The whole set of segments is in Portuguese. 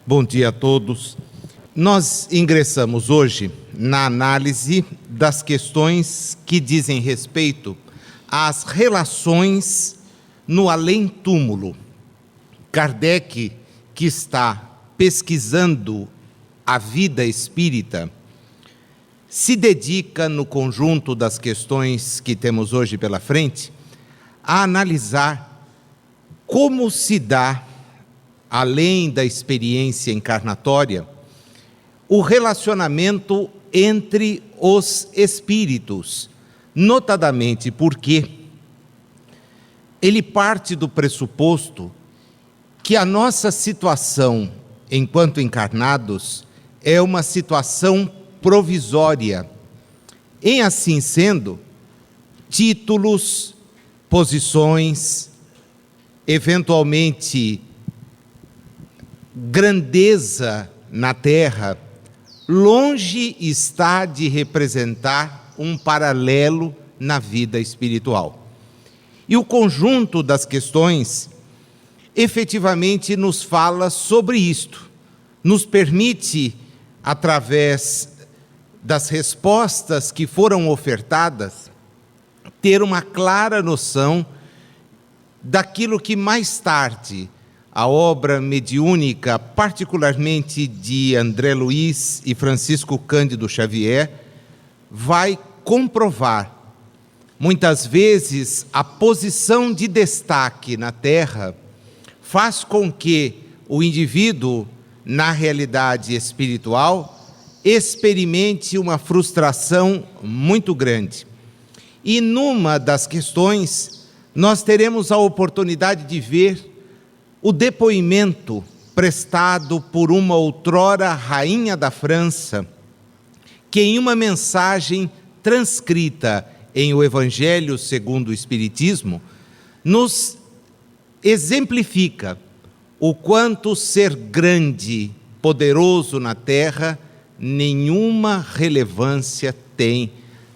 Bom dia a todos. Nós ingressamos hoje na análise das questões que dizem respeito às relações no além-túmulo. Kardec, que está pesquisando a vida espírita, se dedica, no conjunto das questões que temos hoje pela frente, a analisar como se dá, além da experiência encarnatória, o relacionamento entre os espíritos, notadamente porque ele parte do pressuposto que a nossa situação enquanto encarnados é uma situação provisória. Em assim sendo, títulos, posições, eventualmente grandeza na terra, longe está de representar um paralelo na vida espiritual. E o conjunto das questões efetivamente nos fala sobre isto, nos permite, através das respostas que foram ofertadas, ter uma clara noção daquilo que mais tarde a obra mediúnica, particularmente de André Luiz e Francisco Cândido Xavier, vai comprovar. Muitas vezes, a posição de destaque na Terra faz com que o indivíduo, na realidade espiritual, experimente uma frustração muito grande. E numa das questões, nós teremos a oportunidade de ver o depoimento prestado por uma outrora rainha da França, que em uma mensagem transcrita em o Evangelho segundo o Espiritismo, nos exemplifica o quanto ser grande, poderoso na terra, nenhuma relevância tem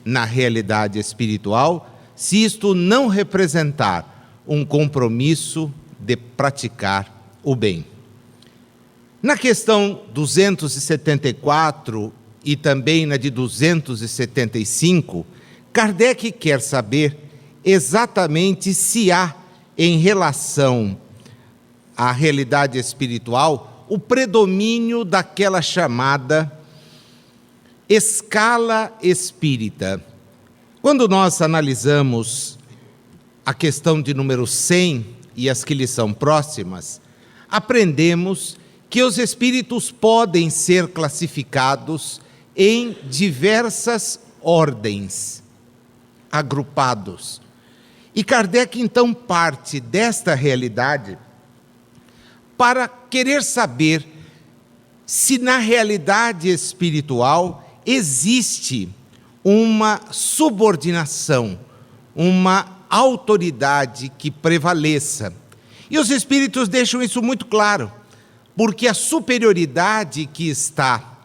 na realidade espiritual, se isto não representar um compromisso de praticar o bem. Na questão 274 e também na de 275, Kardec quer saber exatamente se há, em relação à realidade espiritual, o predomínio daquela chamada escala espírita. Quando nós analisamos a questão de número 100, e as que lhe são próximas, aprendemos que os espíritos podem ser classificados em diversas ordens, agrupados. E Kardec então parte desta realidade para querer saber se na realidade espiritual existe uma subordinação, uma autoridade que prevaleça. E os espíritos deixam isso muito claro, porque a superioridade que está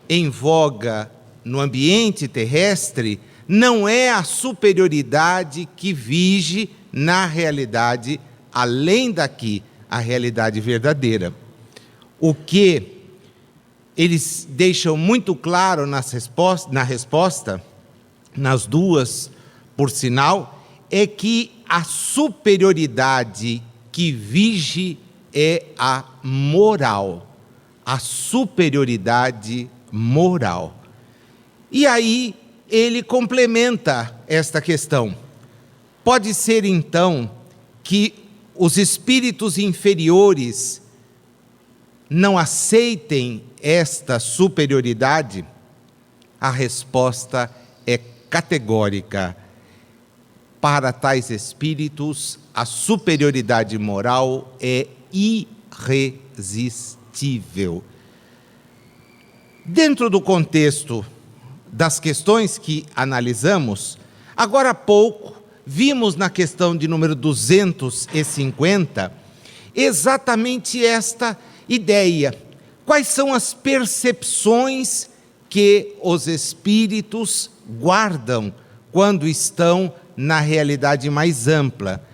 em voga no ambiente terrestre não é a superioridade que vige na realidade além daqui, a realidade verdadeira. O que eles deixam muito claro na resposta, nas duas, por sinal, é que a superioridade que vige é a moral, a superioridade moral. E aí ele complementa esta questão. Pode ser então que os espíritos inferiores não aceitem esta superioridade? A resposta é categórica. Para tais espíritos, a superioridade moral é irresistível. Dentro do contexto das questões que analisamos, agora há pouco, vimos na questão de número 250, exatamente esta ideia. Quais são as percepções que os espíritos guardam quando estão na realidade mais ampla?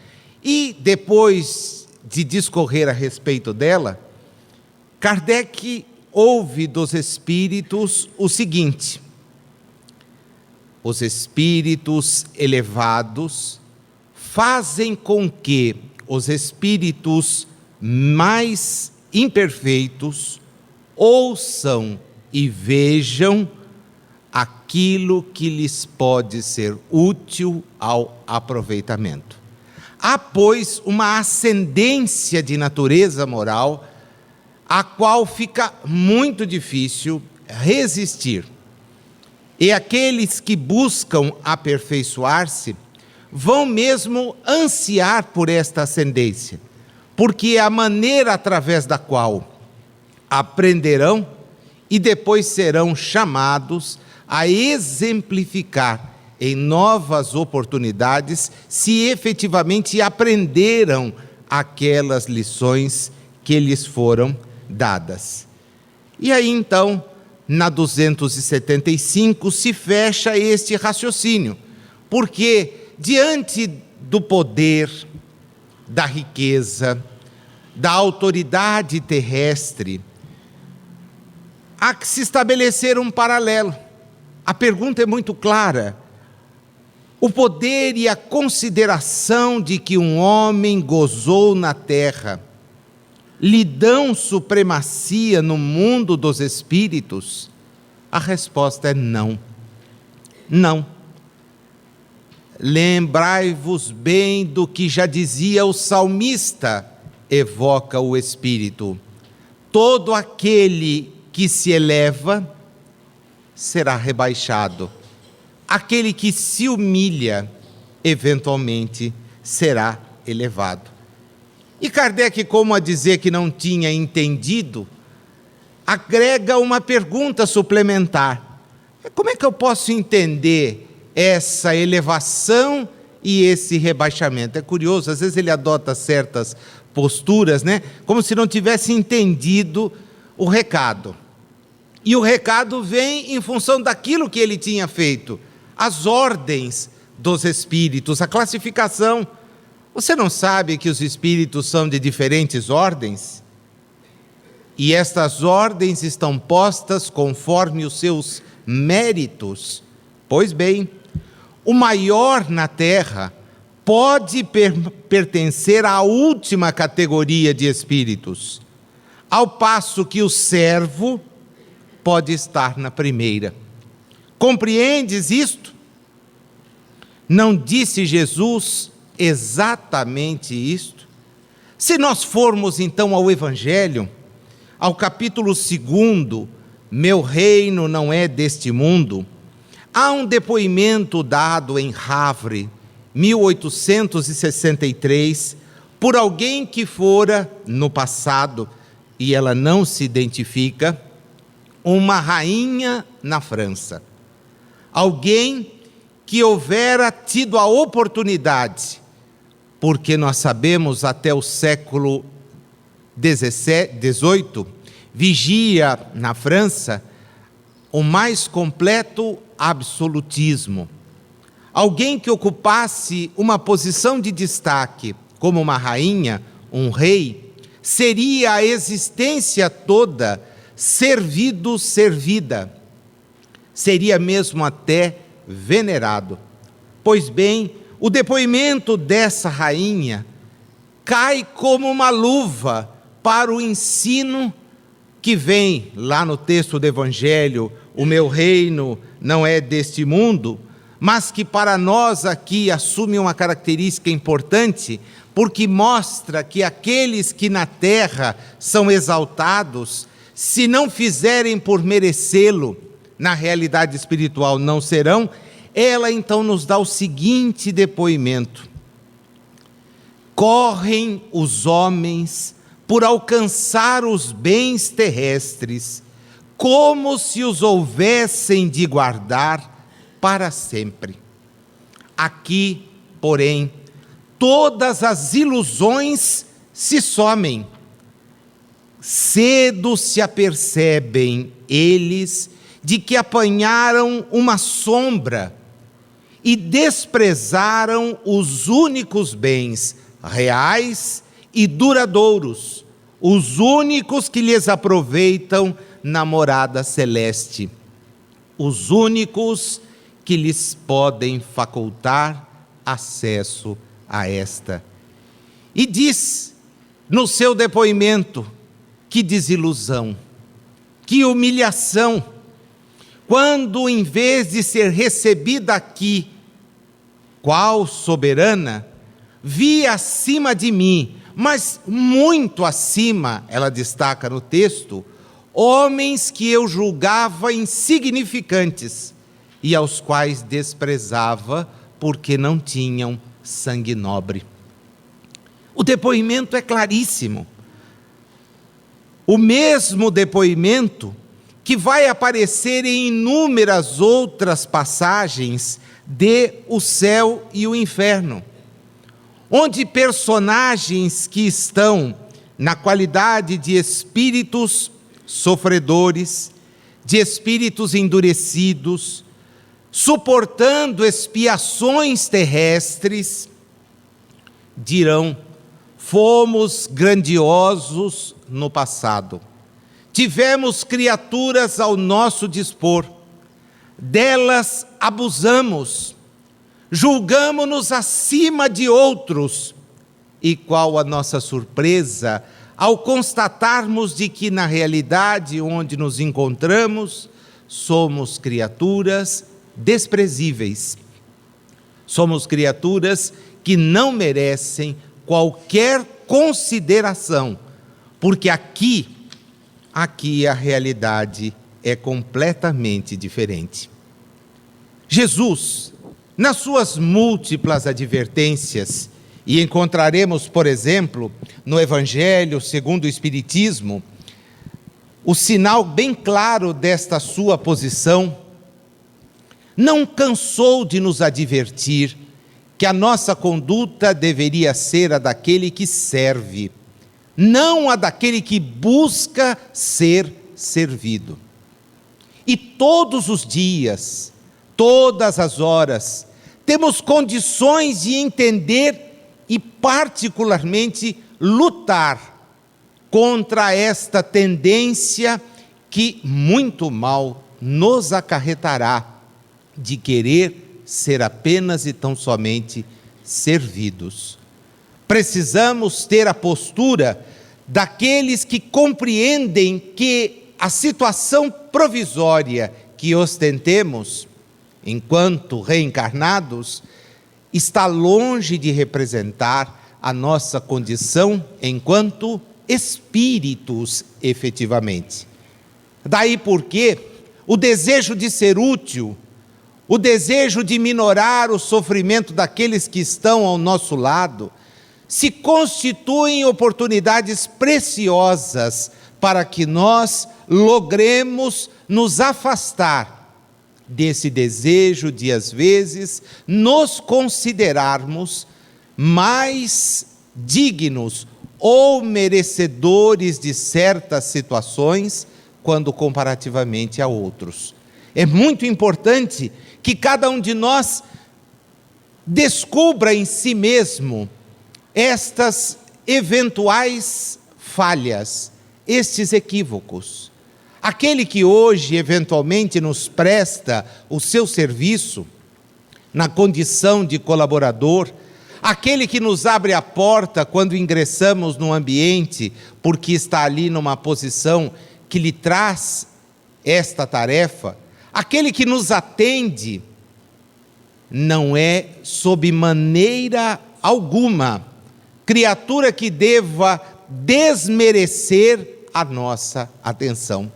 E depois de discorrer a respeito dela, Kardec ouve dos espíritos o seguinte: os espíritos elevados fazem com que os espíritos mais imperfeitos ouçam e vejam aquilo que lhes pode ser útil ao aproveitamento. Há, pois, uma ascendência de natureza moral a qual fica muito difícil resistir. E aqueles que buscam aperfeiçoar-se vão mesmo ansiar por esta ascendência, porque é a maneira através da qual aprenderão e depois serão chamados a exemplificar em novas oportunidades se efetivamente aprenderam aquelas lições que lhes foram dadas. E aí então, na 275, se fecha este raciocínio, porque diante do poder, da riqueza, da autoridade terrestre, há que se estabelecer um paralelo. A pergunta é muito clara: o poder e a consideração de que um homem gozou na terra lhe dão supremacia no mundo dos espíritos? A resposta é não. Não. Lembrai-vos bem do que já dizia o salmista, evoca o Espírito: todo aquele que se eleva será rebaixado, aquele que se humilha eventualmente será elevado. E Kardec, como a dizer que não tinha entendido, agrega uma pergunta suplementar: como é que eu posso entender essa elevação e esse rebaixamento? É curioso, às vezes ele adota certas posturas, né? Como se não tivesse entendido o recado. E o recado vem em função daquilo que ele tinha feito, as ordens dos espíritos, a classificação. Você não sabe que os espíritos são de diferentes ordens? E estas ordens estão postas conforme os seus méritos. Pois bem, o maior na terra pode pertencer à última categoria de espíritos, ao passo que o servo pode estar na primeira. Compreendes isto? Não disse Jesus exatamente isto? Se nós formos então ao Evangelho, ao capítulo 2, meu reino não é deste mundo, há um depoimento dado em Havre, 1863, por alguém que fora, no passado, e ela não se identifica, uma rainha na França. Alguém que houvera tido a oportunidade, porque nós sabemos até o século XVIII, vigia na França o mais completo absolutismo. Alguém que ocupasse uma posição de destaque, como uma rainha, um rei, seria a existência toda servida, seria mesmo até venerado. Pois bem, o depoimento dessa rainha cai como uma luva para o ensino que vem lá no texto do Evangelho: o meu reino não é deste mundo, mas que para nós aqui assume uma característica importante, porque mostra que aqueles que na terra são exaltados, se não fizerem por merecê-lo, na realidade espiritual não serão. Ela então nos dá o seguinte depoimento: correm os homens por alcançar os bens terrestres, como se os houvessem de guardar para sempre. Aqui, porém, todas as ilusões se somem. Cedo se apercebem eles de que apanharam uma sombra e desprezaram os únicos bens reais e duradouros, os únicos que lhes aproveitam na morada celeste, os únicos que lhes podem facultar acesso a esta. E diz no seu depoimento: que desilusão, que humilhação, quando em vez de ser recebida aqui, qual soberana, vi acima de mim, mas muito acima, ela destaca no texto, homens que eu julgava insignificantes e aos quais desprezava porque não tinham sangue nobre. O depoimento é claríssimo. O mesmo depoimento que vai aparecer em inúmeras outras passagens de O Céu e o Inferno, onde personagens que estão na qualidade de espíritos sofredores, de espíritos endurecidos, suportando expiações terrestres, dirão: fomos grandiosos no passado, tivemos criaturas ao nosso dispor, delas abusamos, julgamo-nos acima de outros, e qual a nossa surpresa ao constatarmos de que na realidade onde nos encontramos, somos criaturas desprezíveis, somos criaturas que não merecem qualquer consideração, porque aqui a realidade é completamente diferente. Jesus, nas suas múltiplas advertências, e encontraremos, por exemplo, no Evangelho segundo o Espiritismo, o sinal bem claro desta sua posição, não cansou de nos advertir que a nossa conduta deveria ser a daquele que serve, não a daquele que busca ser servido. E todos os dias, todas as horas, temos condições de entender e particularmente lutar contra esta tendência que muito mal nos acarretará de querer ser apenas e tão somente servidos. Precisamos ter a postura daqueles que compreendem que a situação provisória que ostentemos, enquanto reencarnados, está longe de representar a nossa condição enquanto espíritos efetivamente. Daí porque o desejo de ser útil, o desejo de minorar o sofrimento daqueles que estão ao nosso lado, se constituem oportunidades preciosas para que nós logremos nos afastar desse desejo de, às vezes, nos considerarmos mais dignos ou merecedores de certas situações quando comparativamente a outros. É muito importante que cada um de nós descubra em si mesmo estas eventuais falhas, estes equívocos. Aquele que hoje eventualmente nos presta o seu serviço na condição de colaborador, aquele que nos abre a porta quando ingressamos no ambiente, porque está ali numa posição que lhe traz esta tarefa, aquele que nos atende, não é sob maneira alguma criatura que deva desmerecer a nossa atenção.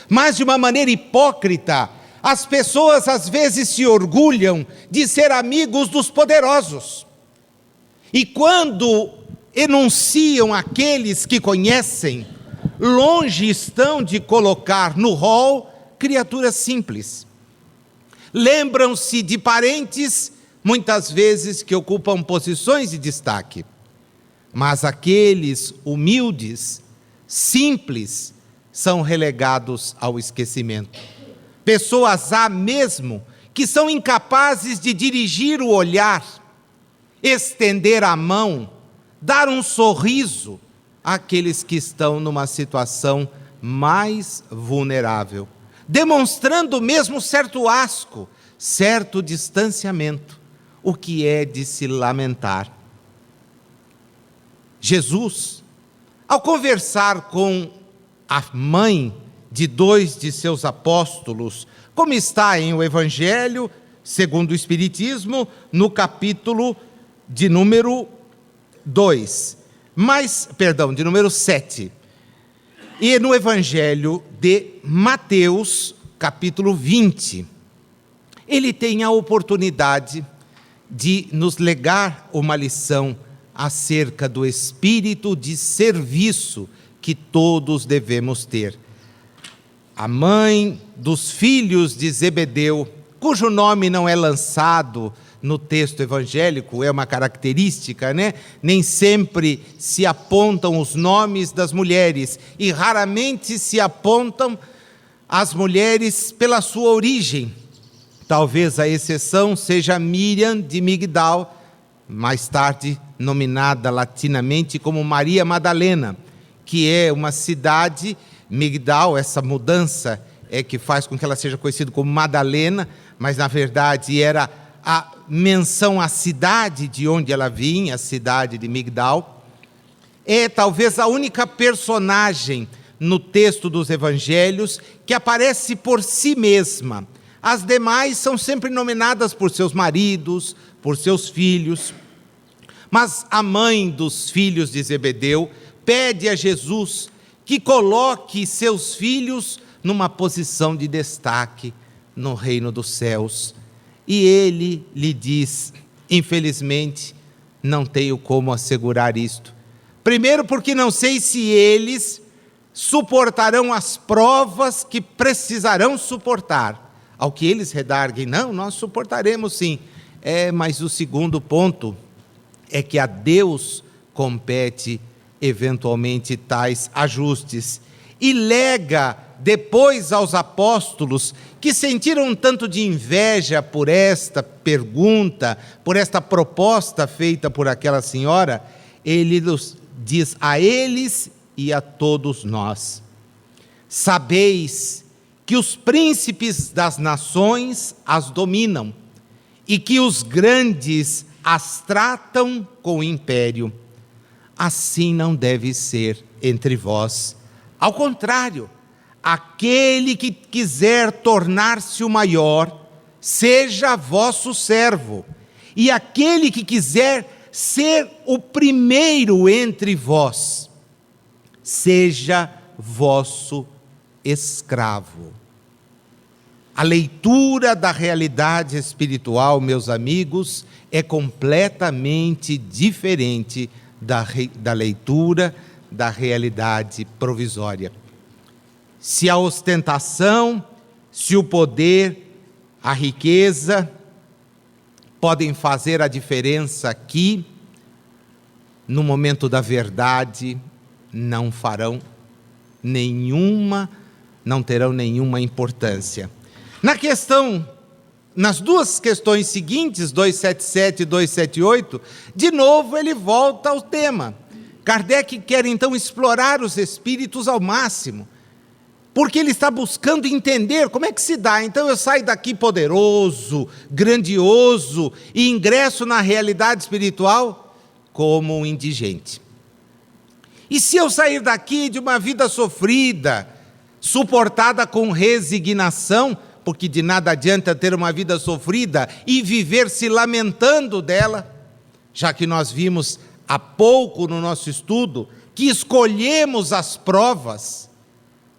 Mas de uma maneira hipócrita, as pessoas às vezes se orgulham de ser amigos dos poderosos. E quando enunciam aqueles que conhecem, longe estão de colocar no rol criaturas simples. Lembram-se de parentes, muitas vezes, que ocupam posições de destaque. Mas aqueles humildes, simples, são relegados ao esquecimento. Pessoas há mesmo que são incapazes de dirigir o olhar, estender a mão, dar um sorriso, àqueles que estão numa situação mais vulnerável, demonstrando mesmo certo asco, certo distanciamento, o que é de se lamentar. Jesus, ao conversar com a mãe de 2 de seus apóstolos, como está em o Evangelho, segundo o Espiritismo, no capítulo de número 7. E no Evangelho de Mateus, capítulo 20, ele tem a oportunidade de nos legar uma lição acerca do espírito de serviço que todos devemos ter. A mãe dos filhos de Zebedeu, cujo nome não é lançado no texto evangélico, é uma característica, né? Nem sempre se apontam os nomes das mulheres e raramente se apontam as mulheres pela sua origem. Talvez a exceção seja Miriam de Migdal, mais tarde nominada latinamente como Maria Madalena, que é uma cidade, Migdal, essa mudança é que faz com que ela seja conhecida como Madalena, mas na verdade era a menção à cidade de onde ela vinha, a cidade de Migdal. É talvez a única personagem no texto dos evangelhos que aparece por si mesma. As demais são sempre nominadas por seus maridos, por seus filhos. Mas a mãe dos filhos de Zebedeu pede a Jesus que coloque seus filhos numa posição de destaque no reino dos céus. E ele lhe diz: infelizmente, não tenho como assegurar isto. Primeiro, porque não sei se eles suportarão as provas que precisarão suportar. Ao que eles redarguem: não, nós suportaremos sim. Mas o segundo ponto é que a Deus compete eventualmente tais ajustes. E lega depois aos apóstolos, que sentiram um tanto de inveja por esta pergunta, por esta proposta feita por aquela senhora, ele diz a eles e a todos nós: sabeis que os príncipes das nações as dominam, e que os grandes as tratam com império. Assim não deve ser entre vós. Ao contrário, aquele que quiser tornar-se o maior, seja vosso servo, e aquele que quiser ser o primeiro entre vós, seja vosso escravo. A leitura da realidade espiritual, meus amigos, é completamente diferente da leitura da realidade provisória. Se a ostentação, se o poder, a riqueza podem fazer a diferença aqui, no momento da verdade, não farão nenhuma, não terão nenhuma importância. Nas duas questões seguintes, 277 e 278, de novo ele volta ao tema. Kardec quer então explorar os espíritos ao máximo, porque ele está buscando entender como é que se dá. Então eu saio daqui poderoso, grandioso, e ingresso na realidade espiritual como um indigente. E se eu sair daqui de uma vida sofrida, suportada com resignação, porque de nada adianta ter uma vida sofrida e viver se lamentando dela, já que nós vimos há pouco no nosso estudo que escolhemos as provas,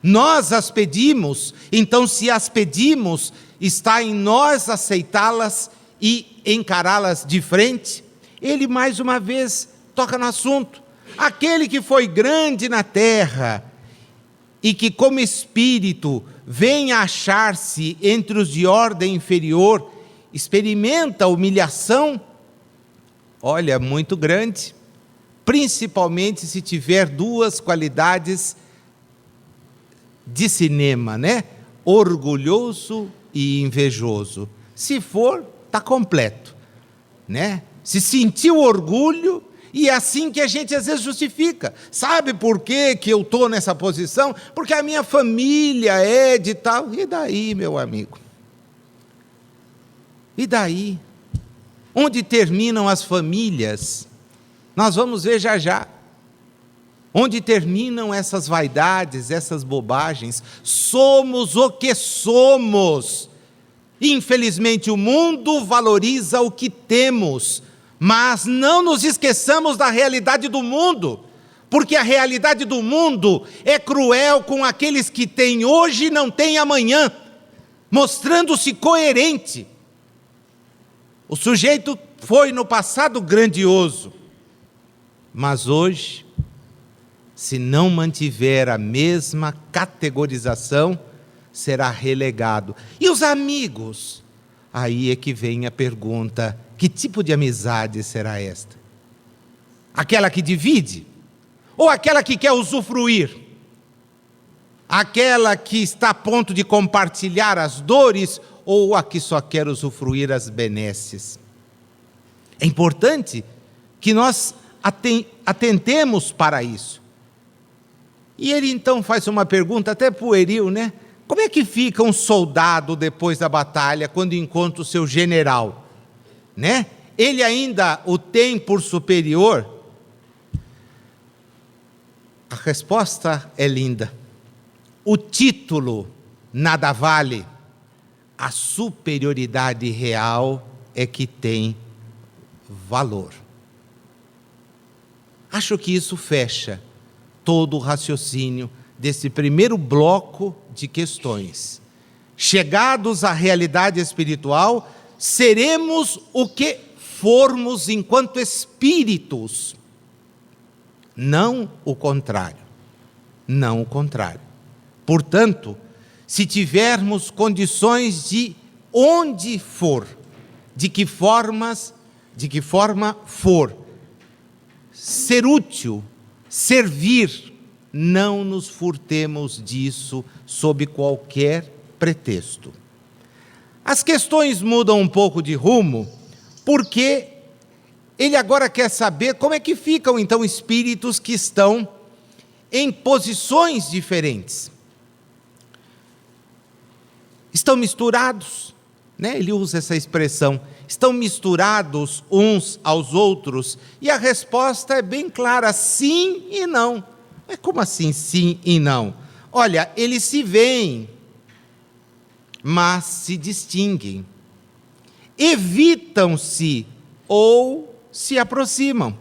nós as pedimos, então se as pedimos, está em nós aceitá-las e encará-las de frente. Ele mais uma vez toca no assunto. Aquele que foi grande na terra e que como espírito vem a achar-se entre os de ordem inferior, experimenta humilhação, olha, muito grande, principalmente se tiver duas qualidades de cinema, né? Orgulhoso e invejoso. Se for, está completo, né? Se sentiu orgulho E é assim que a gente às vezes justifica. Sabe por que eu estou nessa posição? Porque a minha família é de tal. E daí, meu amigo? E daí? Onde terminam as famílias? Nós vamos ver já já. Onde terminam essas vaidades, essas bobagens? Somos o que somos. Infelizmente, o mundo valoriza o que temos, mas não nos esqueçamos da realidade do mundo, porque a realidade do mundo é cruel com aqueles que têm hoje e não têm amanhã, mostrando-se coerente. O sujeito foi no passado grandioso, mas hoje, se não mantiver a mesma categorização, será relegado. E os amigos? Aí é que vem a pergunta: que tipo de amizade será esta? Aquela que divide? Ou aquela que quer usufruir? Aquela que está a ponto de compartilhar as dores? Ou a que só quer usufruir as benesses? É importante que nós atentemos para isso. E ele então faz uma pergunta até pueril, né? Como é que fica um soldado depois da batalha, quando encontra o seu general? Né? Ele ainda o tem por superior? A resposta é linda. O título nada vale. A superioridade real é que tem valor. Acho que isso fecha todo o raciocínio desse primeiro bloco de questões. Chegados à realidade espiritual, seremos o que formos enquanto espíritos. Não o contrário. Não o contrário. Portanto, se tivermos condições de onde for, de que forma for, ser útil, servir, não nos furtemos disso sob qualquer pretexto. As questões mudam um pouco de rumo, porque ele agora quer saber como é que ficam então espíritos que estão em posições diferentes. Estão misturados, né? Ele usa essa expressão, estão misturados uns aos outros, e a resposta é bem clara, sim e não. Mas como assim sim e não? Olha, eles se veem, mas se distinguem, evitam-se ou se aproximam,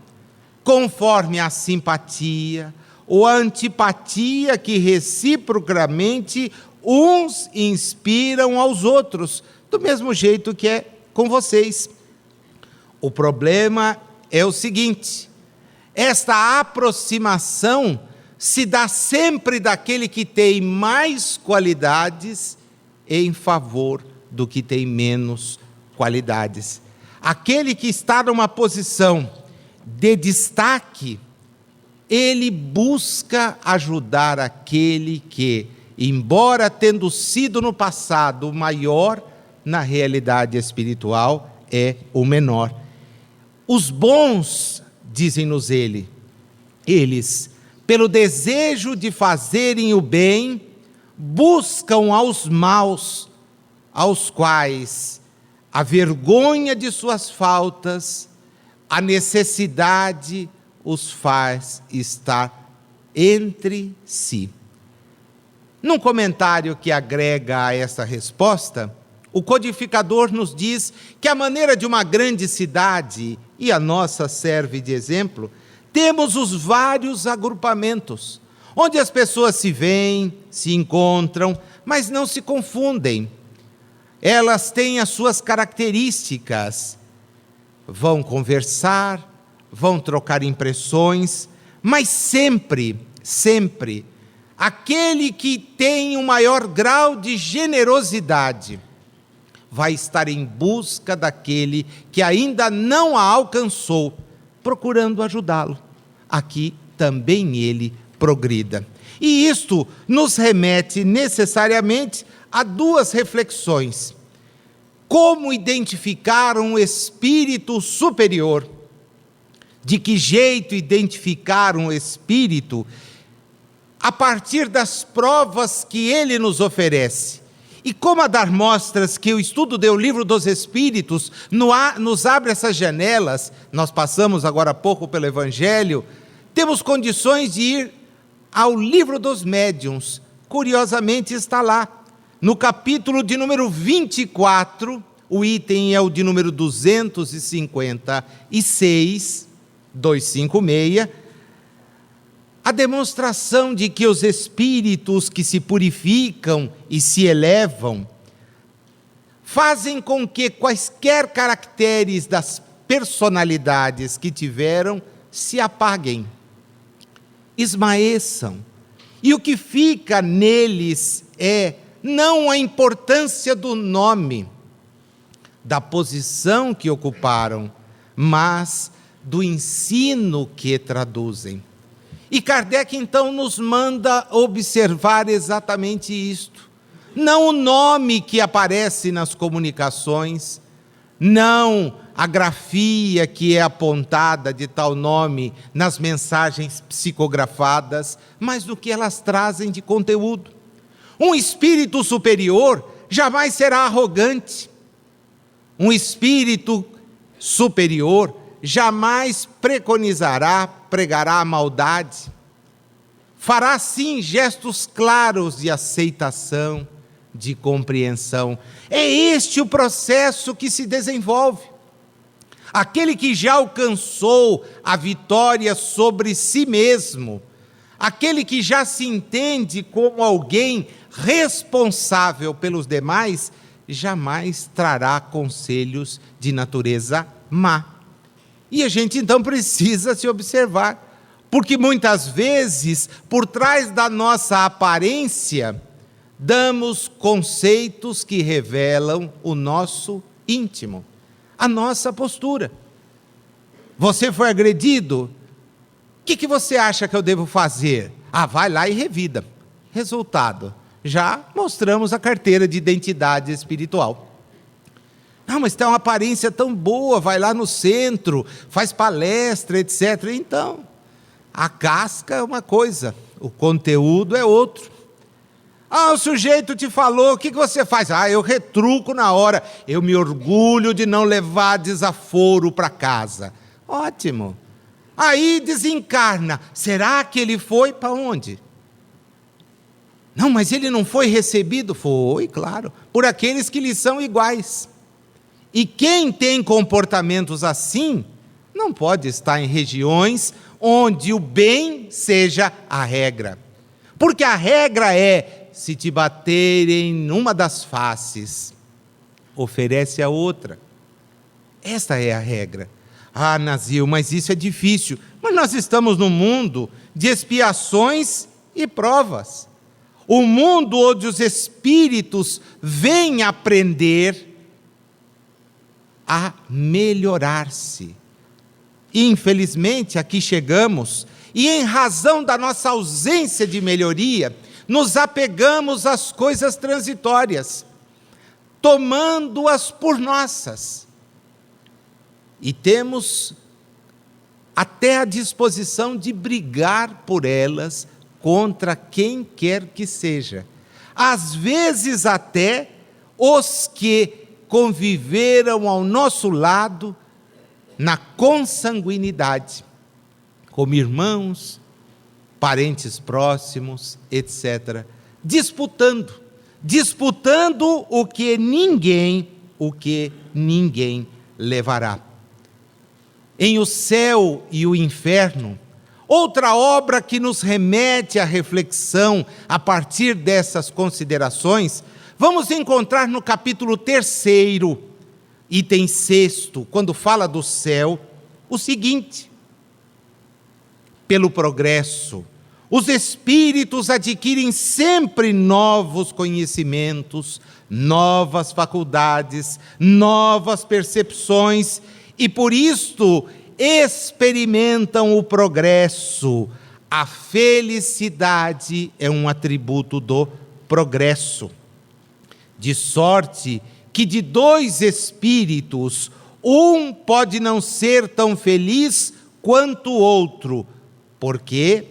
conforme a simpatia ou a antipatia que reciprocamente uns inspiram aos outros, do mesmo jeito que é com vocês. O problema é o seguinte: esta aproximação se dá sempre daquele que tem mais qualidades em favor do que tem menos qualidades. Aquele que está numa posição de destaque, ele busca ajudar aquele que, embora tendo sido no passado o maior, na realidade espiritual é o menor. Os bons, dizem-nos eles, pelo desejo de fazerem o bem, buscam aos maus, aos quais a vergonha de suas faltas, a necessidade os faz estar entre si. Num comentário que agrega a essa resposta, o codificador nos diz que à maneira de uma grande cidade, e a nossa serve de exemplo, temos os vários agrupamentos, onde as pessoas se veem, se encontram, mas não se confundem. Elas têm as suas características, vão conversar, vão trocar impressões, mas sempre, aquele que tem o maior grau de generosidade vai estar em busca daquele que ainda não a alcançou, procurando ajudá-lo. Aqui também ele progrida. E isto nos remete necessariamente a duas reflexões. Como identificar um espírito superior? de que jeito identificar um espírito a partir das provas que ele nos oferece. E como a dar mostras que o estudo do Livro dos Espíritos nos abre essas janelas, nós passamos agora há pouco pelo Evangelho, temos condições de ir ao Livro dos Médiuns. Curiosamente está lá, no capítulo de número 24, o item é o de número 256, 256, a demonstração de que os espíritos que se purificam e se elevam fazem com que quaisquer caracteres das personalidades que tiveram se apaguem, esmaeçam. E o que fica neles é não a importância do nome, da posição que ocuparam, mas do ensino que traduzem. E Kardec, então, nos manda observar exatamente isto. Não o nome que aparece nas comunicações, não a grafia que é apontada de tal nome nas mensagens psicografadas, mas do que elas trazem de conteúdo. Um espírito superior jamais será arrogante. Um espírito superior jamais pregará a maldade. Fará sim gestos claros de aceitação, de compreensão. É este o processo que se desenvolve. Aquele que já alcançou a vitória sobre si mesmo, aquele que já se entende como alguém responsável pelos demais, jamais trará conselhos de natureza má. E a gente então precisa se observar, porque muitas vezes, por trás da nossa aparência, damos conceitos que revelam o nosso íntimo, a nossa postura. Você foi agredido? O que você acha que eu devo fazer? Vai lá e revida. Resultado, já mostramos a carteira de identidade espiritual. Não, mas tem uma aparência tão boa, vai lá no centro, faz palestra, etc. Então, a casca é uma coisa, o conteúdo é outro. O sujeito te falou, o que você faz? Eu retruco na hora, eu me orgulho de não levar desaforo para casa. Ótimo. Aí desencarna, será que ele foi para onde? Não, mas ele não foi recebido? Foi, claro, por aqueles que lhe são iguais. E quem tem comportamentos assim, não pode estar em regiões onde o bem seja a regra. Porque a regra é, se te baterem numa das faces, oferece a outra. Esta é a regra. Nazil, mas isso é difícil. Mas nós estamos num mundo de expiações e provas. O mundo onde os espíritos vêm aprender a melhorar-se. Infelizmente, aqui chegamos, e em razão da nossa ausência de melhoria, nos apegamos às coisas transitórias, tomando-as por nossas. E temos até a disposição de brigar por elas contra quem quer que seja. Às vezes até os que conviveram ao nosso lado na consanguinidade, como irmãos, parentes próximos, etc., disputando o que ninguém levará. Em O Céu e o Inferno, outra obra que nos remete à reflexão a partir dessas considerações, vamos encontrar no capítulo 3º, item 6º, quando fala do céu, o seguinte: pelo progresso, os espíritos adquirem sempre novos conhecimentos, novas faculdades, novas percepções, e por isto experimentam o progresso. A felicidade é um atributo do progresso. De sorte que de 2 espíritos, um pode não ser tão feliz quanto o outro. Por quê?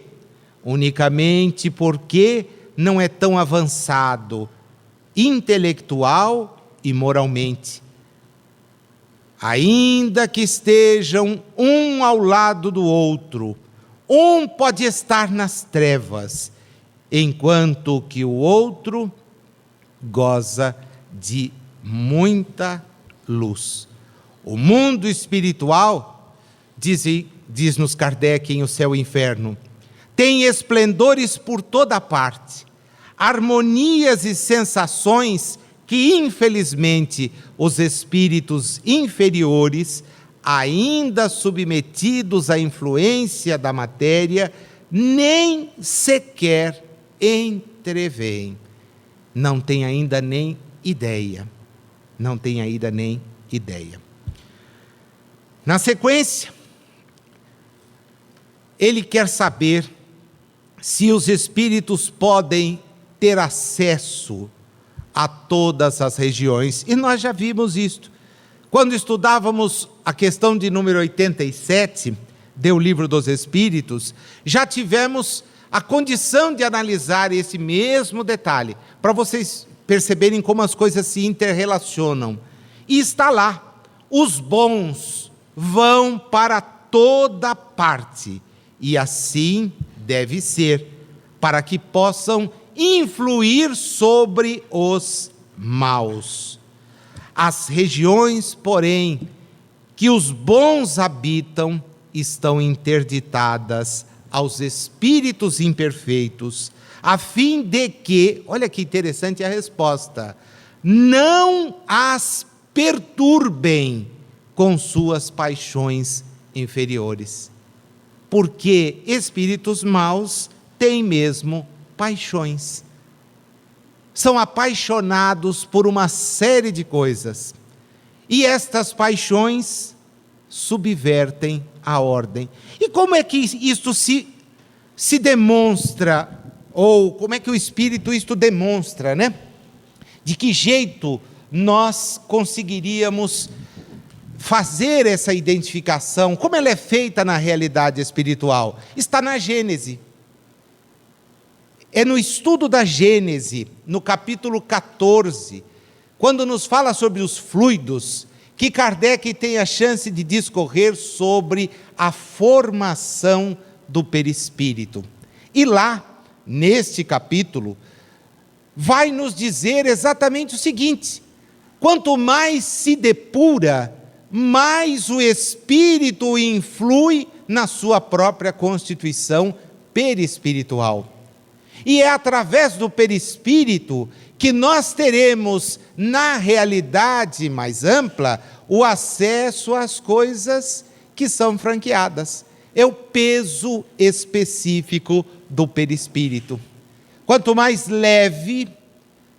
Unicamente porque não é tão avançado, intelectual e moralmente. Ainda que estejam um ao lado do outro, um pode estar nas trevas, enquanto que o outro goza de muita luz. O mundo espiritual, diz-nos Kardec em O Céu e o Inferno, tem esplendores por toda parte, harmonias e sensações que, infelizmente, os espíritos inferiores, ainda submetidos à influência da matéria, nem sequer entreveem. Não tem ainda nem ideia. Não tem ainda nem ideia. Na sequência, ele quer saber se os espíritos podem ter acesso a todas as regiões. E nós já vimos isto. Quando estudávamos a questão de número 87, do Livro dos Espíritos, já tivemos a condição de analisar esse mesmo detalhe, para vocês perceberem como as coisas se interrelacionam. E está lá, os bons vão para toda parte, e assim deve ser, para que possam influir sobre os maus. As regiões, porém, que os bons habitam, estão interditadas aos espíritos imperfeitos, a fim de que, olha que interessante a resposta, não as perturbem com suas paixões inferiores. Porque espíritos maus têm mesmo paixões. São apaixonados por uma série de coisas. E estas paixões subvertem a ordem. E como é que isto se demonstra, ou como é que o Espírito isto demonstra, né? De que jeito nós conseguiríamos fazer essa identificação? Como ela é feita na realidade espiritual? Está na Gênese. É no estudo da Gênese, no capítulo 14, quando nos fala sobre os fluidos, que Kardec tem a chance de discorrer sobre a formação do perispírito. E lá, neste capítulo, vai nos dizer exatamente o seguinte: quanto mais se depura, mais o espírito influi na sua própria constituição perispiritual. E é através do perispírito que nós teremos, na realidade mais ampla, o acesso às coisas que são franqueadas. É o peso específico do perispírito. Quanto mais leve,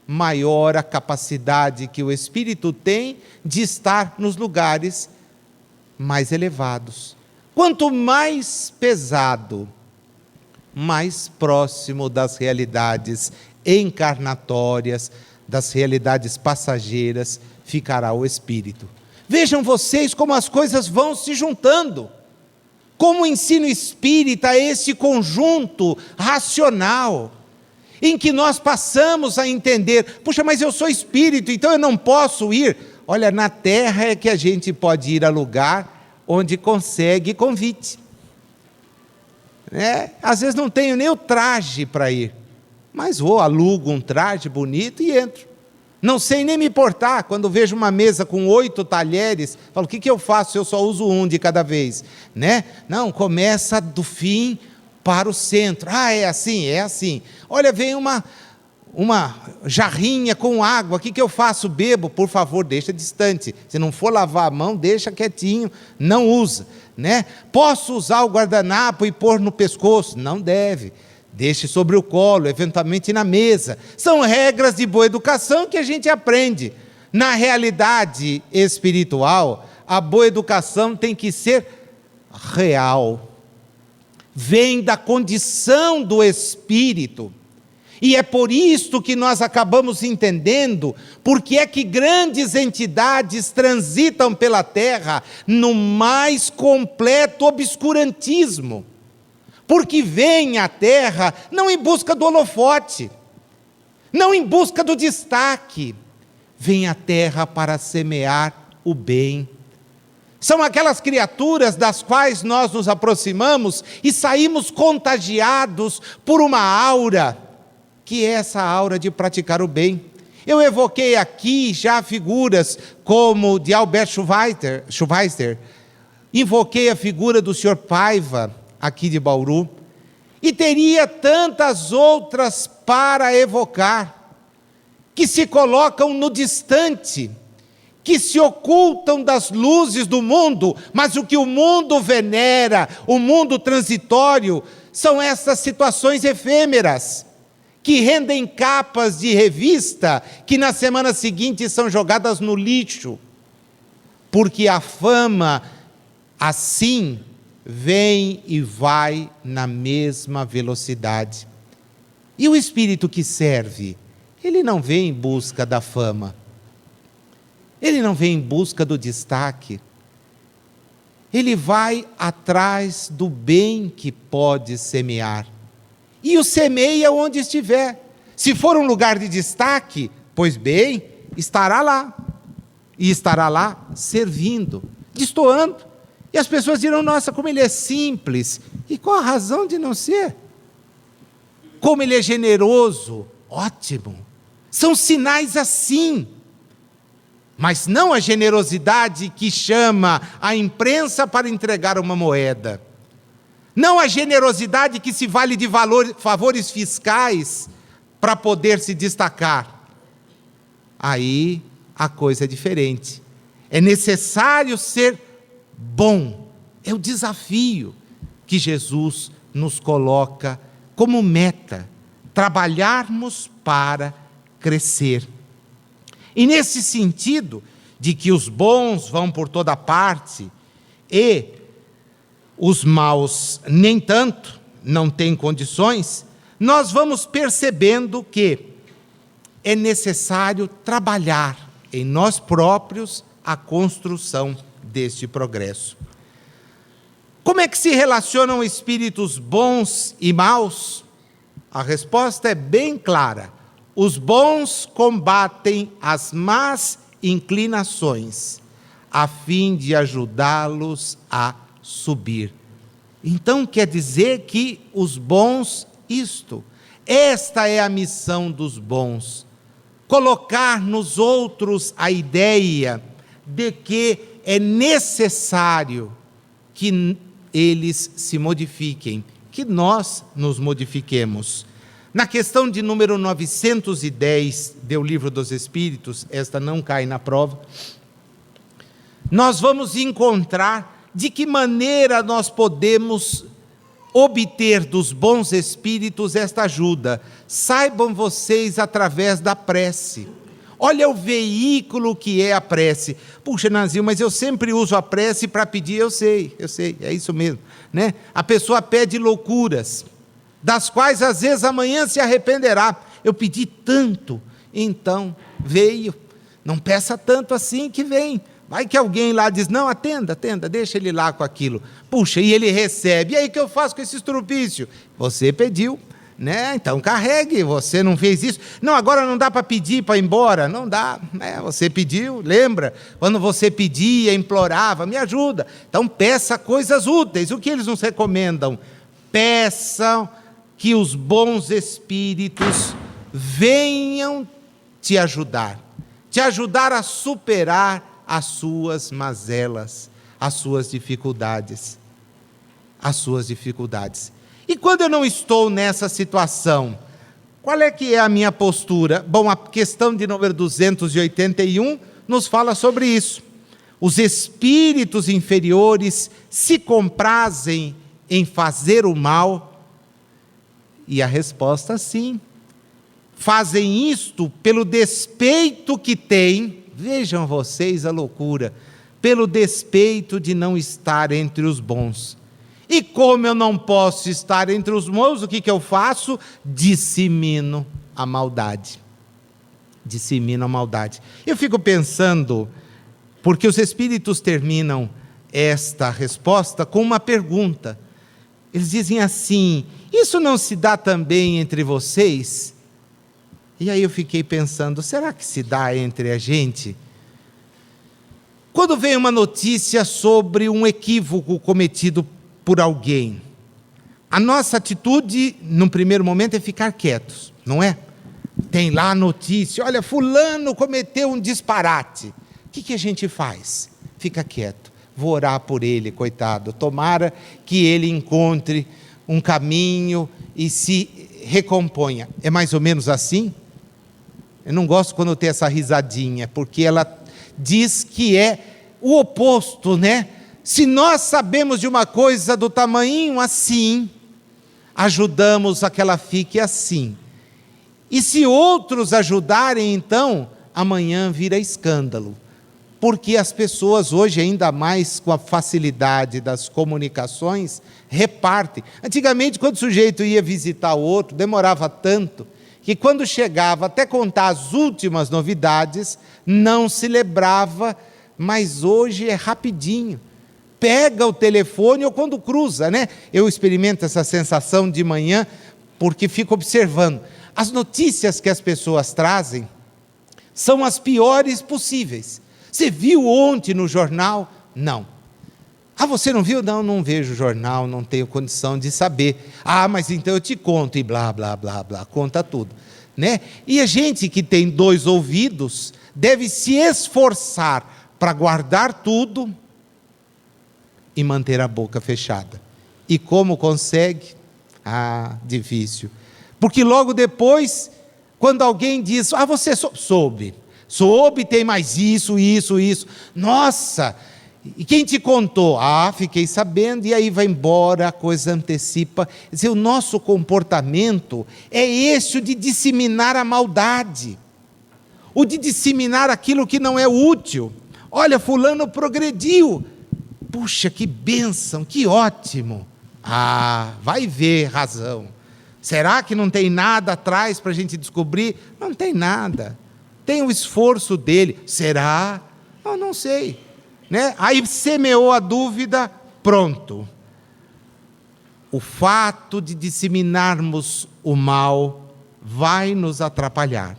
maior a capacidade que o espírito tem de estar nos lugares mais elevados. Quanto mais pesado, mais próximo das realidades encarnatórias, das realidades passageiras, ficará o espírito. Vejam vocês como as coisas vão se juntando. Como o ensino espírita é esse conjunto racional, em que nós passamos a entender: puxa, mas eu sou espírito, então eu não posso ir. Olha, na Terra é que a gente pode ir a lugar onde consegue convite. Às vezes não tenho nem o traje para ir, mas vou, alugo um traje bonito e entro. Não sei nem me portar, quando vejo uma mesa com 8 talheres, falo: o que eu faço? Eu só uso um de cada vez, Não, começa do fim para o centro. É assim, é assim. Olha, vem uma jarrinha com água, o que eu faço? Bebo? Por favor, deixa distante. Se não for lavar a mão, deixa quietinho, não usa, Posso usar o guardanapo e pôr no pescoço? Não deve. Deixe sobre o colo, eventualmente na mesa. São regras de boa educação que a gente aprende. Na realidade espiritual, a boa educação tem que ser real. Vem da condição do espírito. E é por isso que nós acabamos entendendo porque é que grandes entidades transitam pela terra no mais completo obscurantismo. Porque vêm à terra não em busca do holofote, não em busca do destaque, vêm à terra para semear o bem. São aquelas criaturas das quais nós nos aproximamos e saímos contagiados por uma aura, que é essa aura de praticar o bem. Eu evoquei aqui já figuras como de Albert Schweitzer, invoquei a figura do Sr. Paiva, aqui de Bauru, e teria tantas outras para evocar, que se colocam no distante, que se ocultam das luzes do mundo, mas o que o mundo venera, o mundo transitório, são essas situações efêmeras, que rendem capas de revista, que na semana seguinte são jogadas no lixo, porque a fama, assim, vem e vai na mesma velocidade. E o espírito que serve, ele não vem em busca da fama, ele não vem em busca do destaque, ele vai atrás do bem que pode semear, e o semeia onde estiver. Se for um lugar de destaque, pois bem, estará lá, e estará lá servindo, destoando, e as pessoas dirão: nossa, como ele é simples. E qual a razão de não ser? Como ele é generoso, ótimo. São sinais assim. Mas não a generosidade que chama a imprensa para entregar uma moeda. Não a generosidade que se vale de favores fiscais para poder se destacar. Aí a coisa é diferente. É necessário ser bom. É o desafio que Jesus nos coloca como meta, trabalharmos para crescer. E nesse sentido, de que os bons vão por toda parte e os maus nem tanto, não têm condições, nós vamos percebendo que é necessário trabalhar em nós próprios a construção deste progresso. Como é que se relacionam espíritos bons e maus? A resposta é bem clara. Os bons combatem as más inclinações, a fim de ajudá-los a subir. Então quer dizer que os bons, esta é a missão dos bons, colocar nos outros a ideia de que é necessário que eles se modifiquem, que nós nos modifiquemos. Na questão de número 910 do Livro dos Espíritos, esta não cai na prova, nós vamos encontrar de que maneira nós podemos obter dos bons espíritos esta ajuda. Saibam vocês, através da prece. Olha o veículo que é a prece. Puxa, Nanzinho, mas eu sempre uso a prece para pedir. Eu sei, é isso mesmo, né? A pessoa pede loucuras, das quais às vezes amanhã se arrependerá. Eu pedi tanto, então veio. Não peça tanto assim que vem. Vai que alguém lá diz: não, atenda, deixa ele lá com aquilo. Puxa, e ele recebe. E aí, o que eu faço com esse estrupício? Você pediu, né? Então carregue, você não fez isso. Não, agora não dá para pedir para ir embora. Não dá, né? Você pediu, lembra? Quando você pedia, implorava, me ajuda. Então peça coisas úteis. O que eles nos recomendam? Peçam que os bons espíritos venham te ajudar a superar as suas mazelas, as suas dificuldades. E quando eu não estou nessa situação, qual é que é a minha postura? Bom, a questão de número 281 nos fala sobre isso. Os espíritos inferiores se comprazem em fazer o mal? E a resposta, sim. Fazem isto pelo despeito que têm. Vejam vocês a loucura, pelo despeito de não estar entre os bons. E como eu não posso estar entre os mortos, o que eu faço? Dissemino a maldade. Dissemino a maldade. Eu fico pensando, porque os Espíritos terminam esta resposta com uma pergunta. Eles dizem assim: isso não se dá também entre vocês? E aí eu fiquei pensando, será que se dá entre a gente? Quando vem uma notícia sobre um equívoco cometido por alguém, a nossa atitude, num primeiro momento, é ficar quietos, não é? Tem lá a notícia, olha, fulano cometeu um disparate. O que a gente faz? Fica quieto. Vou orar por ele, coitado. Tomara que ele encontre um caminho e se recomponha. É mais ou menos assim? Eu não gosto quando tem essa risadinha, porque ela diz que é o oposto, né? Se nós sabemos de uma coisa do tamanho assim, ajudamos a que ela fique assim. E se outros ajudarem, então, amanhã vira escândalo. Porque as pessoas hoje, ainda mais com a facilidade das comunicações, repartem. Antigamente, quando o sujeito ia visitar o outro, demorava tanto, que quando chegava até contar as últimas novidades, não se lembrava, mas hoje é rapidinho. Pega o telefone ou quando cruza, né? Eu experimento essa sensação de manhã, porque fico observando. As notícias que as pessoas trazem são as piores possíveis. Você viu ontem no jornal? Não. Ah, você não viu? Não, não vejo o jornal, não tenho condição de saber. Ah, mas então eu te conto, e blá, blá, blá, blá, conta tudo, né? E a gente que tem 2 ouvidos, deve se esforçar para guardar tudo e manter a boca fechada. E como consegue? Ah, difícil. Porque logo depois, quando alguém diz, ah, você soube, tem mais isso. Nossa, e quem te contou? Ah, fiquei sabendo, e aí vai embora, a coisa antecipa. Quer dizer, o nosso comportamento é esse, o de disseminar a maldade, o de disseminar aquilo que não é útil. Olha, fulano progrediu. Puxa, que bênção, que ótimo. Ah, vai ver razão. Será que não tem nada atrás para a gente descobrir? Não tem nada. Tem o esforço dele. Será? Não sei. Né? Aí semeou a dúvida, pronto. O fato de disseminarmos o mal vai nos atrapalhar.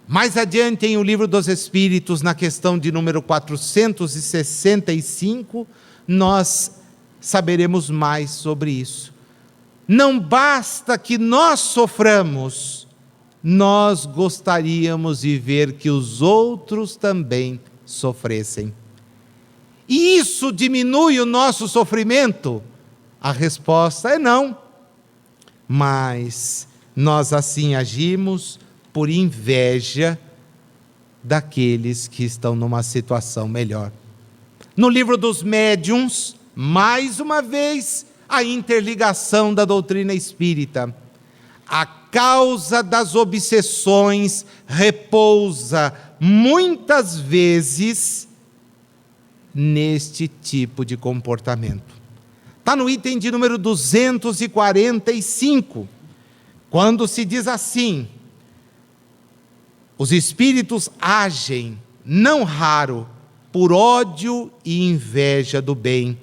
Mais adiante, em O Livro dos Espíritos, na questão de número 465, nós saberemos mais sobre isso. Não basta que nós soframos, nós gostaríamos de ver que os outros também sofressem. E isso diminui o nosso sofrimento? A resposta é não. Mas nós assim agimos por inveja daqueles que estão numa situação melhor. No Livro dos Médiuns, mais uma vez, a interligação da doutrina espírita. A causa das obsessões repousa muitas vezes neste tipo de comportamento. Está no item de número 245, quando se diz assim: os espíritos agem, não raro, por ódio e inveja do bem.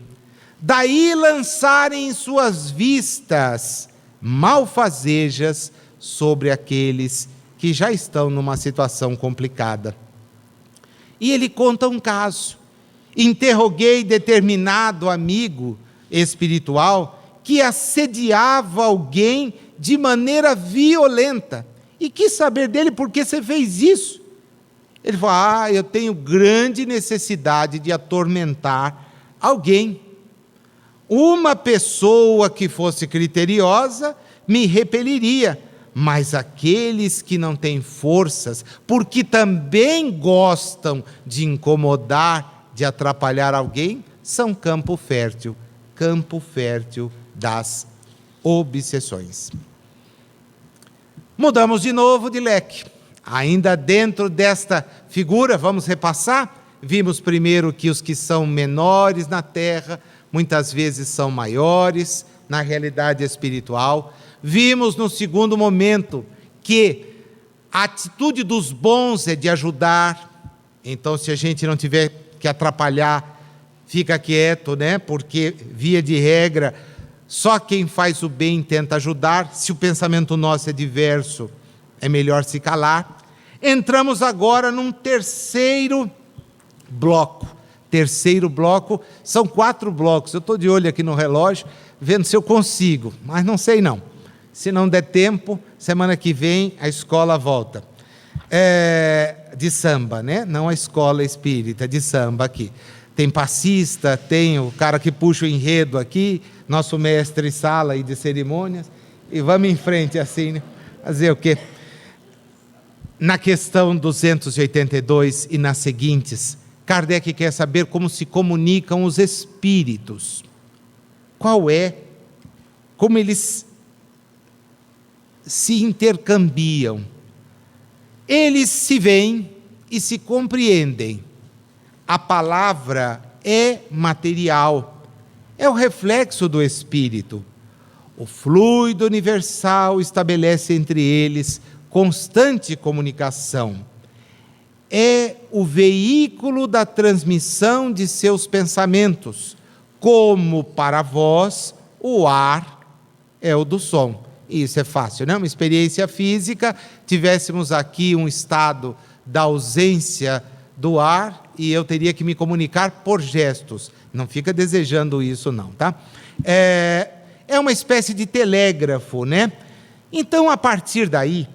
Daí lançarem em suas vistas malfazejas sobre aqueles que já estão numa situação complicada. E ele conta um caso. Interroguei determinado amigo espiritual que assediava alguém de maneira violenta. E quis saber dele por que você fez isso. Ele falou, eu tenho grande necessidade de atormentar alguém. Uma pessoa que fosse criteriosa me repeliria, mas aqueles que não têm forças, porque também gostam de incomodar, de atrapalhar alguém, são campo fértil das obsessões. Mudamos de novo de leque. Ainda dentro desta figura, vamos repassar. Vimos primeiro que os que são menores na terra muitas vezes são maiores na realidade espiritual. Vimos no segundo momento que a atitude dos bons é de ajudar. Então, se a gente não tiver que atrapalhar, fica quieto, né? Porque, via de regra, só quem faz o bem tenta ajudar. Se o pensamento nosso é diverso, é melhor se calar. Entramos agora num terceiro bloco. Terceiro bloco, são 4 blocos. Eu estou de olho aqui no relógio, vendo se eu consigo, mas não sei não. Se não der tempo, semana que vem a escola volta. De samba, né? Não a escola espírita, de samba aqui. Tem passista, tem o cara que puxa o enredo aqui, nosso mestre sala aí de cerimônias, e vamos em frente assim, né? Fazer o quê? Na questão 282 e nas seguintes, Kardec quer saber como se comunicam os espíritos. Como eles se intercambiam. Eles se veem e se compreendem. A palavra é material, é o reflexo do espírito. O fluido universal estabelece entre eles constante comunicação. É o veículo da transmissão de seus pensamentos, como para vós o ar é o do som. Isso é fácil, não é uma experiência física, tivéssemos aqui um estado da ausência do ar e eu teria que me comunicar por gestos. Não fica desejando isso não, tá? É uma espécie de telégrafo, né? Então, a partir daí,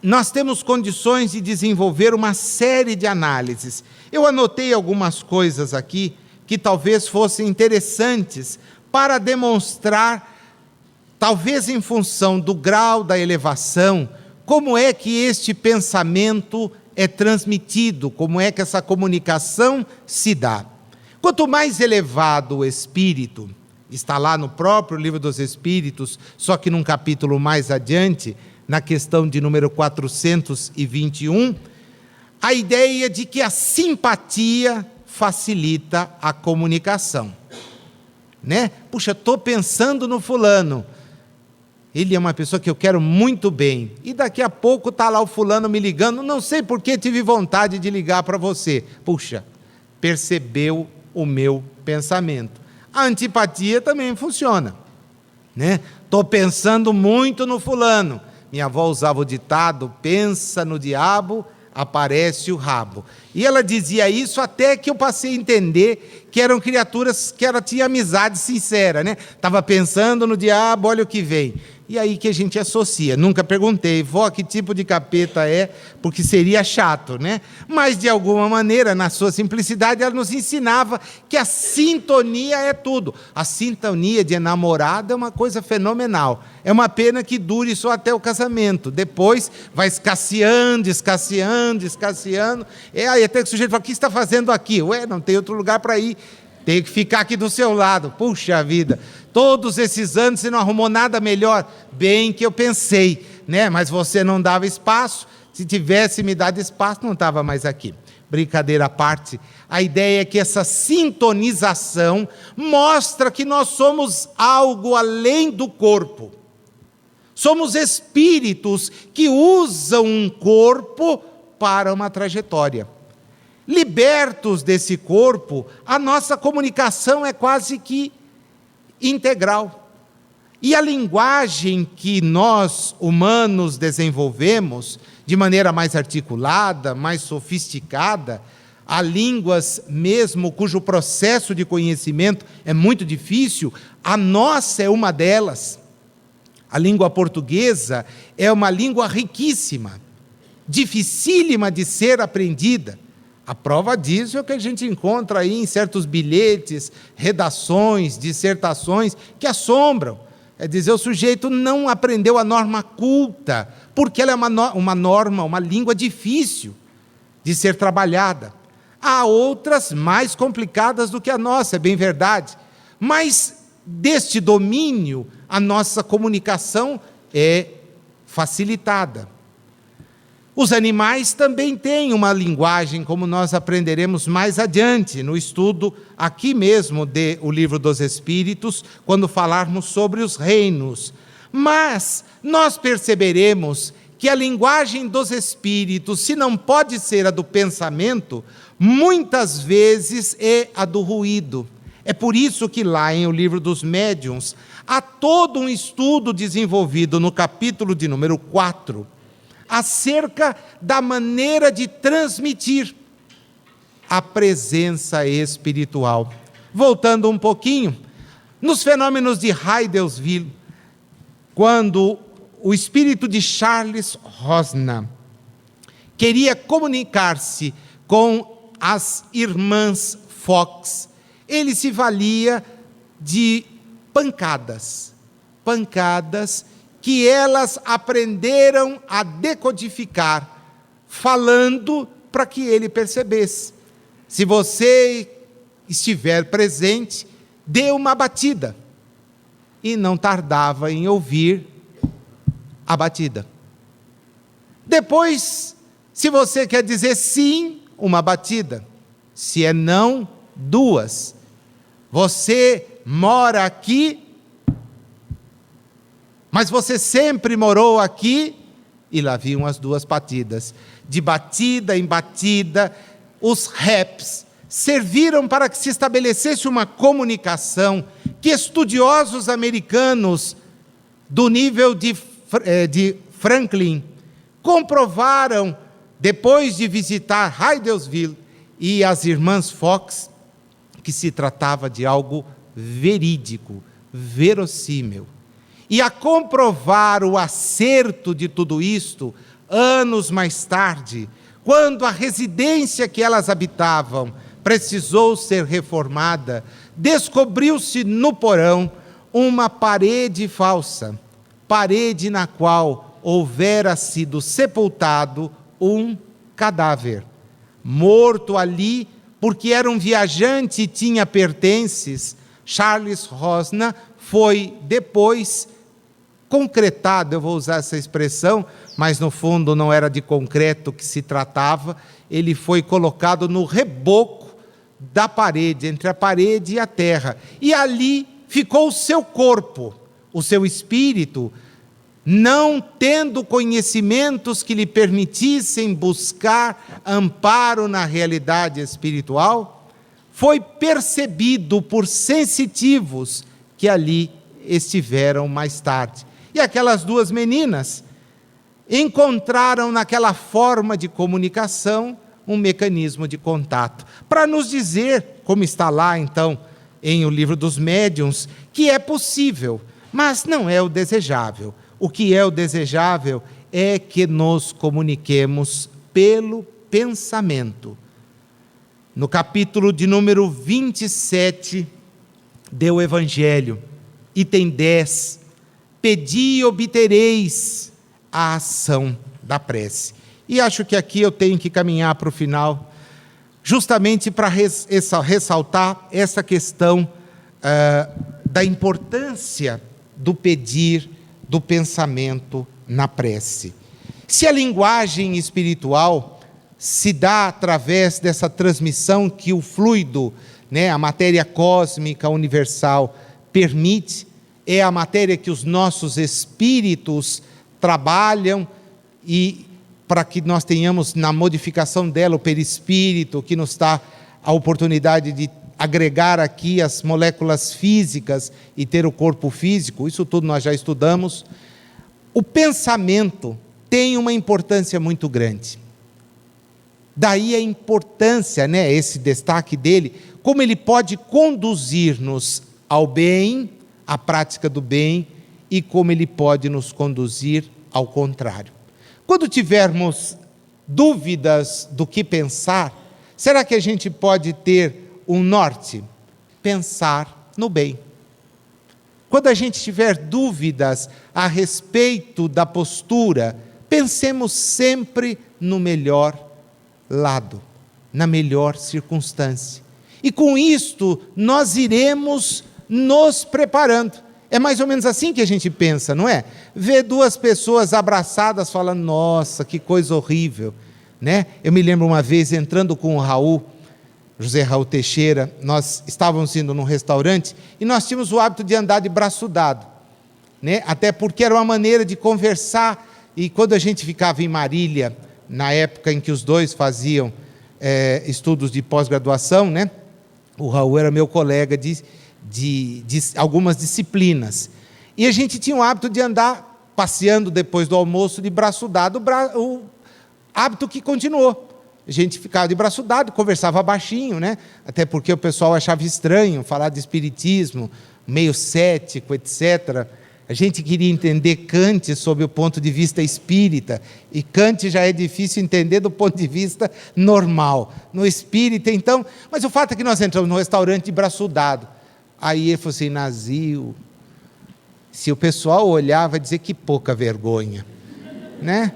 nós temos condições de desenvolver uma série de análises. Eu anotei algumas coisas aqui que talvez fossem interessantes para demonstrar, talvez em função do grau da elevação, como é que este pensamento é transmitido, como é que essa comunicação se dá. Quanto mais elevado o espírito, está lá no próprio Livro dos Espíritos, só que num capítulo mais adiante, na questão de número 421, a ideia de que a simpatia facilita a comunicação, né? Puxa, estou pensando no fulano, ele é uma pessoa que eu quero muito bem, e daqui a pouco está lá o fulano me ligando, não sei por que tive vontade de ligar para você. Puxa, percebeu o meu pensamento. A antipatia também funciona, né? Estou pensando muito no fulano. Minha avó usava o ditado, pensa no diabo, aparece o rabo. E ela dizia isso até que eu passei a entender que eram criaturas que ela tinha amizade sincera, né? Estava pensando no diabo, olha o que vem. E aí que a gente associa. Nunca perguntei, vó, que tipo de capeta é, porque seria chato, né? Mas, de alguma maneira, na sua simplicidade, ela nos ensinava que a sintonia é tudo. A sintonia de enamorado é uma coisa fenomenal. É uma pena que dure só até o casamento. Depois vai escasseando. E aí até que o sujeito fala, o que você está fazendo aqui? Ué, não tem outro lugar para ir. Tenho que ficar aqui do seu lado. Puxa vida, todos esses anos você não arrumou nada melhor. Bem que eu pensei, né? Mas você não dava espaço. Se tivesse me dado espaço, não estava mais aqui. Brincadeira à parte, a ideia é que essa sintonização mostra que nós somos algo além do corpo. Somos espíritos que usam um corpo para uma trajetória. Libertos desse corpo, a nossa comunicação é quase que integral. E a linguagem que nós, humanos, desenvolvemos, de maneira mais articulada, mais sofisticada, há línguas mesmo cujo processo de conhecimento é muito difícil, a nossa é uma delas. A língua portuguesa é uma língua riquíssima, dificílima de ser aprendida. A prova disso é o que a gente encontra aí em certos bilhetes, redações, dissertações, que assombram. É dizer, o sujeito não aprendeu a norma culta, porque ela é uma norma, uma língua difícil de ser trabalhada. Há outras mais complicadas do que a nossa, é bem verdade. Mas deste domínio, a nossa comunicação é facilitada. Os animais também têm uma linguagem, como nós aprenderemos mais adiante, no estudo aqui mesmo do Livro dos Espíritos, quando falarmos sobre os reinos. Mas nós perceberemos que a linguagem dos espíritos, se não pode ser a do pensamento, muitas vezes é a do ruído. É por isso que lá em O Livro dos Médiuns, há todo um estudo desenvolvido no capítulo de número 4, acerca da maneira de transmitir a presença espiritual. Voltando um pouquinho, nos fenômenos de Heyerdahl, quando o espírito de Charles Rosna queria comunicar-se com as irmãs Fox, ele se valia de pancadas que elas aprenderam a decodificar, falando para que ele percebesse. Se você estiver presente, dê uma batida. E não tardava em ouvir a batida. Depois, se você quer dizer sim, uma batida. Se é não, duas. Você mora aqui, mas você sempre morou aqui, e lá vinham as duas batidas. De batida em batida, os raps serviram para que se estabelecesse uma comunicação que estudiosos americanos do nível de Franklin comprovaram, depois de visitar Heyerdahl e as irmãs Fox, que se tratava de algo verídico, verossímil. E a comprovar o acerto de tudo isto, anos mais tarde, quando a residência que elas habitavam precisou ser reformada, descobriu-se no porão uma parede falsa, parede na qual houvera sido sepultado um cadáver, morto ali porque era um viajante e tinha pertences. Charles Rosna foi depois concretado, eu vou usar essa expressão, mas no fundo não era de concreto que se tratava, ele foi colocado no reboco da parede, entre a parede e a terra, e ali ficou o seu corpo, o seu espírito, não tendo conhecimentos que lhe permitissem buscar amparo na realidade espiritual, foi percebido por sensitivos que ali estiveram mais tarde. E aquelas duas meninas encontraram naquela forma de comunicação um mecanismo de contato, para nos dizer, como está lá então em O Livro dos Médiuns, que é possível, mas não é o desejável. O que é o desejável é que nos comuniquemos pelo pensamento. No capítulo de número 27 do Evangelho, item 10, pedi e obtereis a ação da prece. E acho que aqui eu tenho que caminhar para o final, justamente para ressaltar essa questão da importância do pedir, do pensamento na prece. Se a linguagem espiritual se dá através dessa transmissão que o fluido, a matéria cósmica universal permite, é a matéria que os nossos espíritos trabalham e para que nós tenhamos na modificação dela o perispírito, que nos dá a oportunidade de agregar aqui as moléculas físicas e ter o corpo físico, isso tudo nós já estudamos. O pensamento tem uma importância muito grande. Daí a importância, esse destaque dele, como ele pode conduzir-nos ao bem, à prática do bem, e como ele pode nos conduzir ao contrário. Quando tivermos dúvidas do que pensar, será que a gente pode ter um norte? Pensar no bem. Quando a gente tiver dúvidas a respeito da postura, pensemos sempre no melhor lado, na melhor circunstância. E com isto nós iremos nos preparando. É mais ou menos assim que a gente pensa, não é? Ver duas pessoas abraçadas falando, nossa, que coisa horrível, né? Eu me lembro uma vez entrando com o Raul, José Raul Teixeira, nós estávamos indo num restaurante e nós tínhamos o hábito de andar de braço dado, né? Até porque era uma maneira de conversar, e quando a gente ficava em Marília, na época em que os dois faziam estudos de pós-graduação, né? O Raul era meu colega de algumas disciplinas, e a gente tinha o hábito de andar passeando depois do almoço de braço dado, o hábito que continuou. A gente ficava de braço dado, conversava baixinho, né? Até porque o pessoal achava estranho falar de espiritismo, meio cético, etc. A gente queria entender Kant sob o ponto de vista espírita, e Kant já é difícil entender do ponto de vista normal. No espírita, então... Mas o fato é que nós entramos no restaurante de braço dado. Aí ele falou assim, Nazil, se o pessoal olhar, vai dizer que pouca vergonha, né?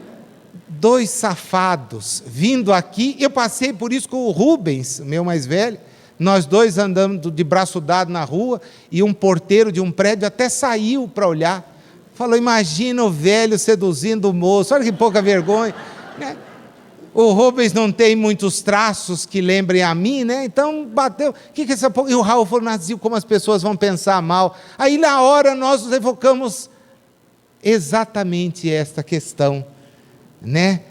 Dois safados vindo aqui, eu passei por isso com o Rubens, meu mais velho, nós dois andando de braço dado na rua, e um porteiro de um prédio até saiu para olhar, falou, imagina o velho seduzindo o moço, olha que pouca vergonha, né? O Rubens não tem muitos traços que lembrem a mim, né? Então bateu, e o Raul falou, Nazil, como as pessoas vão pensar mal. Aí na hora nós nos evocamos exatamente esta questão, né?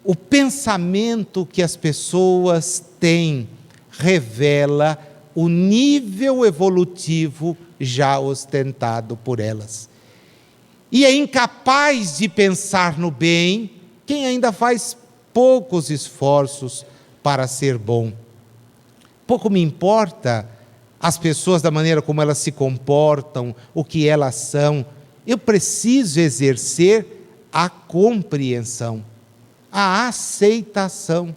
O pensamento que as pessoas têm revela o nível evolutivo já ostentado por elas. E é incapaz de pensar no bem quem ainda faz poucos esforços para ser bom. Pouco me importa as pessoas da maneira como elas se comportam, o que elas são. Eu preciso exercer a compreensão, a aceitação.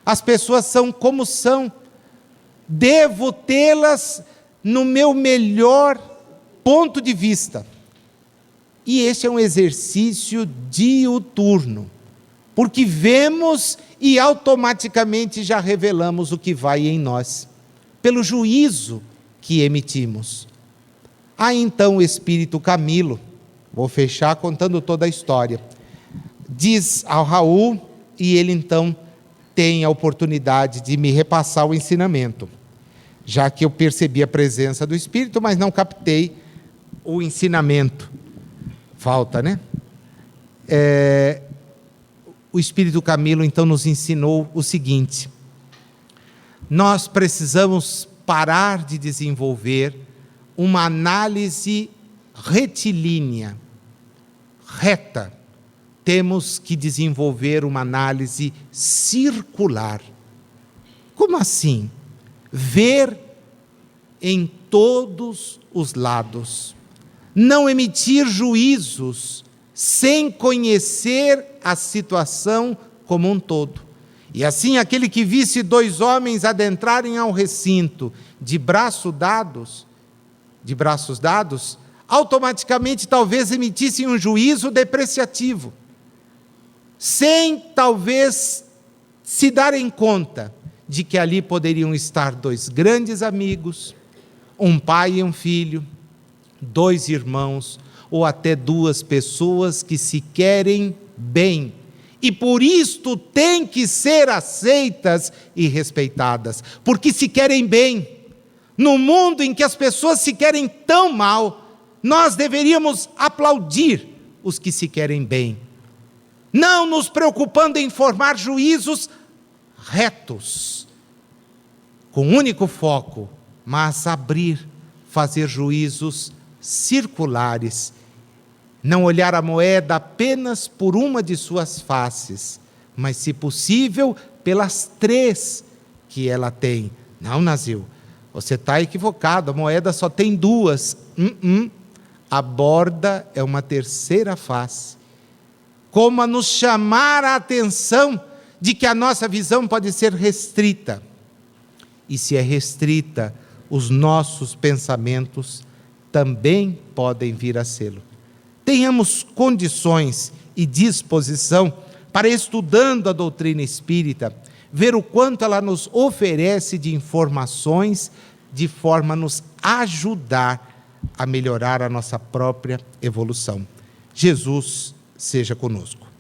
As pessoas são como são. Devo tê-las no meu melhor ponto de vista. E este é um exercício diuturno, porque vemos e automaticamente já revelamos o que vai em nós, pelo juízo que emitimos. Há então o espírito Camilo, vou fechar contando toda a história, diz ao Raul, e ele então tem a oportunidade de me repassar o ensinamento, já que eu percebi a presença do espírito, mas não captei o ensinamento. Falta, né? O espírito Camilo então nos ensinou o seguinte: nós precisamos parar de desenvolver uma análise retilínea, reta. Temos que desenvolver uma análise circular. Como assim? Ver em todos os lados. Não emitir juízos sem conhecer a situação como um todo. E assim, aquele que visse dois homens adentrarem ao recinto de braços dados, automaticamente talvez emitissem um juízo depreciativo, sem talvez se darem conta de que ali poderiam estar dois grandes amigos, um pai e um filho, dois irmãos, ou até duas pessoas que se querem bem, e por isto têm que ser aceitas e respeitadas, porque se querem bem. No mundo em que as pessoas se querem tão mal, nós deveríamos aplaudir os que se querem bem, não nos preocupando em formar juízos retos, com único foco, mas fazer juízos circulares, não olhar a moeda apenas por uma de suas faces, mas, se possível, pelas três que ela tem. Não, Nazil, você está equivocado, a moeda só tem duas. A borda é uma terceira face, como a nos chamar a atenção de que a nossa visão pode ser restrita. E se é restrita, os nossos pensamentos também podem vir a sê-lo. Tenhamos condições e disposição para, estudando a doutrina espírita, ver o quanto ela nos oferece de informações de forma a nos ajudar a melhorar a nossa própria evolução. Jesus seja conosco.